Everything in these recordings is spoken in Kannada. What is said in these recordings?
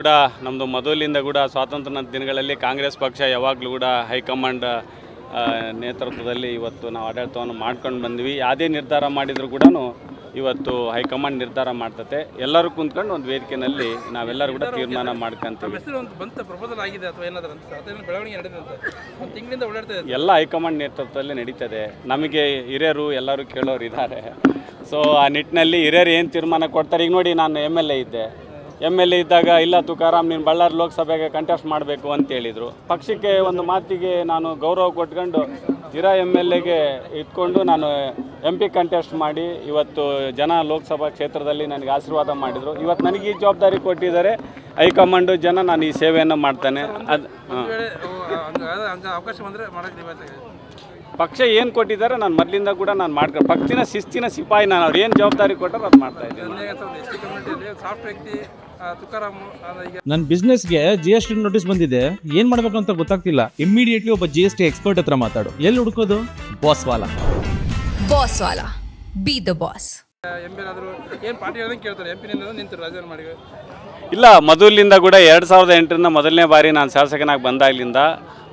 ಕೂಡ ನಮ್ಮದು ಮೊದಲಿಂದ ಕೂಡ ಸ್ವಾತಂತ್ರ್ಯ ದಿನಗಳಲ್ಲಿ ಕಾಂಗ್ರೆಸ್ ಪಕ್ಷ ಯಾವಾಗಲೂ ಕೂಡ ಹೈಕಮಾಂಡ್ ನೇತೃತ್ವದಲ್ಲಿ ಇವತ್ತು ನಾವು ಆಡಳಿತವನ್ನು ಮಾಡ್ಕೊಂಡು ಬಂದ್ವಿ. ಯಾವುದೇ ನಿರ್ಧಾರ ಮಾಡಿದರೂ ಕೂಡ ಇವತ್ತು ಹೈಕಮಾಂಡ್ ನಿರ್ಧಾರ ಮಾಡ್ತತೆ. ಎಲ್ಲರೂ ಕುಂತ್ಕೊಂಡು ಒಂದು ವೇದಿಕೆಯಲ್ಲಿ ನಾವೆಲ್ಲರೂ ಕೂಡ ತೀರ್ಮಾನ ಮಾಡ್ಕೊಂತೀವಿ. ಎಲ್ಲ ಹೈಕಮಾಂಡ್ ನೇತೃತ್ವದಲ್ಲಿ ನಡೀತದೆ. ನಮಗೆ ಹಿರಿಯರು ಎಲ್ಲರೂ ಕೇಳೋರು ಇದ್ದಾರೆ. ಸೊ ಆ ನಿಟ್ಟಿನಲ್ಲಿ ಹಿರಿಯರು ಏನು ತೀರ್ಮಾನ ಕೊಡ್ತಾರೆ. ಈಗ ನೋಡಿ, ನಾನು MLA ಇದ್ದೆ. MLA ಇದ್ದಾಗ ಇಲ್ಲ ತುಕಾರಾಮ್ ನೀನು ಬಳ್ಳಾರಿ ಲೋಕಸಭೆಗೆ ಕಂಟೆಸ್ಟ್ ಮಾಡಬೇಕು ಅಂತ ಹೇಳಿದರು. ಪಕ್ಷಕ್ಕೆ ಒಂದು ಮಾತಿಗೆ ನಾನು ಗೌರವ ಕೊಟ್ಕೊಂಡು ಹಿರಾ MLAಗೆ ಇಟ್ಕೊಂಡು ನಾನು MP ಕಂಟೆಸ್ಟ್ ಮಾಡಿ ಇವತ್ತು ಜನ ಲೋಕಸಭಾ ಕ್ಷೇತ್ರದಲ್ಲಿ ನನಗೆ ಆಶೀರ್ವಾದ ಮಾಡಿದರು. ಇವತ್ತು ನನಗೆ ಈ ಜವಾಬ್ದಾರಿ ಕೊಟ್ಟಿದ್ದಾರೆ ಹೈಕಮಾಂಡು ಜನ. ನಾನು ಈ ಸೇವೆಯನ್ನು ಮಾಡ್ತಾನೆ. ಅದು ಪಕ್ಷ ಏನು ಕೊಟ್ಟಿದ್ದಾರೆ ನಾನು ಮೊದಲಿಂದ ಕೂಡ ನಾನು ಮಾಡ್ಕೊಂಡು ಪಕ್ಷಿನ ಶಿಸ್ತಿನ ಸಿಪಾಯಿ ನಾನು. ಅವ್ರು ಏನು ಜವಾಬ್ದಾರಿ ಕೊಟ್ಟರು ಅದು ಮಾಡ್ತಾ ಇದ್ದೀನಿ. ನನ್ನ ಬಿಸ್ನೆಸ್ಗೆ GST ನೋಟಿಸ್ ಬಂದಿದೆ, ಏನ್ ಮಾಡ್ಬೇಕು ಅಂತ ಗೊತ್ತಾಗ್ತಿಲ್ಲ. ಇಮಿಡಿಯೇಟ್ಲಿ ಒಬ್ಬ GST ಎಕ್ಸ್ಪರ್ಟ್ ಹತ್ರ ಮಾತಾಡು. ಎಲ್ಲಿ ಹುಡುಕೋದು? ಬಾಸ್ವಾಲಾ. Be the boss. ಇಲ್ಲ, ಮೊದಲಿಂದ ಕೂಡ 2008ರಿಂದ ಮೊದಲನೇ ಬಾರಿ ನಾನು ಶಾಸಕನಾಗಿ ಬಂದಾಗಲಿಂದ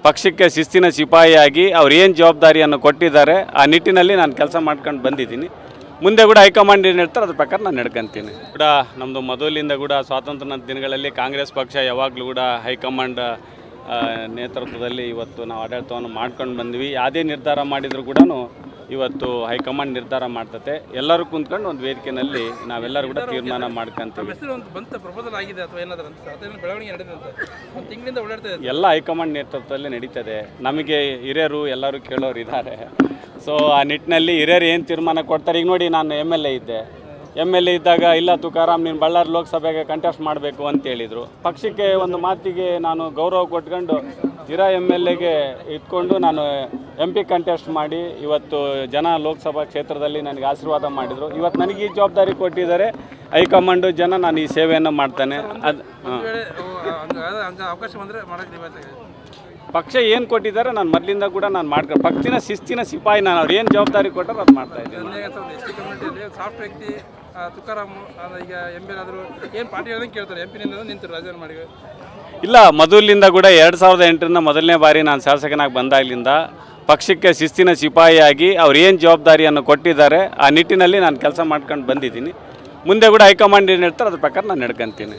ಪಕ್ಷಕ್ಕೆ ಶಿಸ್ತಿನ ಸಿಪಾಯಿಯಾಗಿ ಅವ್ರು ಏನು ಜವಾಬ್ದಾರಿಯನ್ನು ಕೊಟ್ಟಿದ್ದಾರೆ ಆ ನಿಟ್ಟಿನಲ್ಲಿ ನಾನು ಕೆಲಸ ಮಾಡ್ಕೊಂಡು ಬಂದಿದ್ದೀನಿ. ಮುಂದೆ ಕೂಡ ಹೈಕಮಾಂಡ್ ಏನು ಹೇಳ್ತಾರೆ ಅದ್ರ ಪ್ರಕಾರ ನಾನು ನಡ್ಕೊಂತೀನಿ. ಕೂಡ ನಮ್ಮದು ಮೊದಲಿಂದ ಕೂಡ ಸ್ವಾತಂತ್ರ್ಯ ದಿನಗಳಲ್ಲಿ ಕಾಂಗ್ರೆಸ್ ಪಕ್ಷ ಯಾವಾಗಲೂ ಕೂಡ ಹೈಕಮಾಂಡ್ ನೇತೃತ್ವದಲ್ಲಿ ಇವತ್ತು ನಾವು ಆಡಳಿತವನ್ನು ಮಾಡ್ಕೊಂಡು ಬಂದ್ವಿ. ಯಾವುದೇ ನಿರ್ಧಾರ ಮಾಡಿದರೂ ಕೂಡ ಇವತ್ತು ಹೈಕಮಾಂಡ್ ನಿರ್ಧಾರ ಮಾಡ್ತತೆ. ಎಲ್ಲರೂ ಕುಂತ್ಕೊಂಡು ಒಂದು ವೇದಿಕೆಯಲ್ಲಿ ನಾವೆಲ್ಲರೂ ಕೂಡ ತೀರ್ಮಾನ ಮಾಡ್ಕೊಂತೀವಿ. ಎಲ್ಲ ಹೈಕಮಾಂಡ್ ನೇತೃತ್ವದಲ್ಲಿ ನಡೀತದೆ. ನಮಗೆ ಹಿರಿಯರು ಎಲ್ಲರೂ ಕೇಳೋರು ಇದ್ದಾರೆ. ಸೊ ಆ ನಿಟ್ಟಿನಲ್ಲಿ ಹಿರಿಯರು ಏನು ತೀರ್ಮಾನ ಕೊಡ್ತಾರೆ. ಈಗ ನೋಡಿ, ನಾನು MLA ಇದ್ದೆ. MLA ಇದ್ದಾಗ ಇಲ್ಲ ತುಕಾರಾಮ್ ನೀನು ಬಳ್ಳಾರಿ ಲೋಕಸಭೆಗೆ ಕಂಟೆಸ್ಟ್ ಮಾಡಬೇಕು ಅಂತ ಹೇಳಿದರು. ಪಕ್ಷಕ್ಕೆ ಒಂದು ಮಾತಿಗೆ ನಾನು ಗೌರವ ಕೊಟ್ಕೊಂಡು ಹಿರಾ MLAಗೆ ಇಟ್ಕೊಂಡು ನಾನು MP ಕಂಟೆಸ್ಟ್ ಮಾಡಿ ಇವತ್ತು ಜನ ಲೋಕಸಭಾ ಕ್ಷೇತ್ರದಲ್ಲಿ ನನಗೆ ಆಶೀರ್ವಾದ ಮಾಡಿದರು. ಇವತ್ತು ನನಗೆ ಈ ಜವಾಬ್ದಾರಿ ಕೊಟ್ಟಿದ್ದಾರೆ ಹೈಕಮಾಂಡು ಜನ. ನಾನು ಈ ಸೇವೆಯನ್ನು ಮಾಡ್ತಾನೆ. ಅದು ಪಕ್ಷ ಏನು ಕೊಟ್ಟಿದ್ದಾರೆ ನಾನು ಮೊದಲಿಂದ ಕೂಡ ನಾನು ಮಾಡ್ಕೊಂಡು ಪಕ್ಷಿನ ಶಿಸ್ತಿನ ಸಿಪಾಯಿ ನಾನು. ಅವ್ರು ಏನು ಜವಾಬ್ದಾರಿ ಕೊಟ್ಟರು ಅದು ಮಾಡ್ತಾ ಇದ್ದೀನಿ. ಇಲ್ಲ, ಮೊದಲಿಂದ ಕೂಡ 2008ರಿಂದ ಮೊದಲನೇ ಬಾರಿ ನಾನು ಶಾಸಕನಾಗಿ ಬಂದಾಗಲಿಂದ ಪಕ್ಷಕ್ಕೆ ಶಿಸ್ತಿನ ಸಿಪಾಯಿಯಾಗಿ ಅವ್ರು ಏನು ಜವಾಬ್ದಾರಿಯನ್ನು ಕೊಟ್ಟಿದ್ದಾರೆ ಆ ನಿಟ್ಟಿನಲ್ಲಿ ನಾನು ಕೆಲಸ ಮಾಡ್ಕೊಂಡು ಬಂದಿದ್ದೀನಿ. ಮುಂದೆ ಕೂಡ ಹೈಕಮಾಂಡ್ ಏನು ಹೇಳ್ತಾರೆ ಅದ್ರ ಪ್ರಕಾರ ನಾನು ನಡ್ಕೊಂತೀನಿ.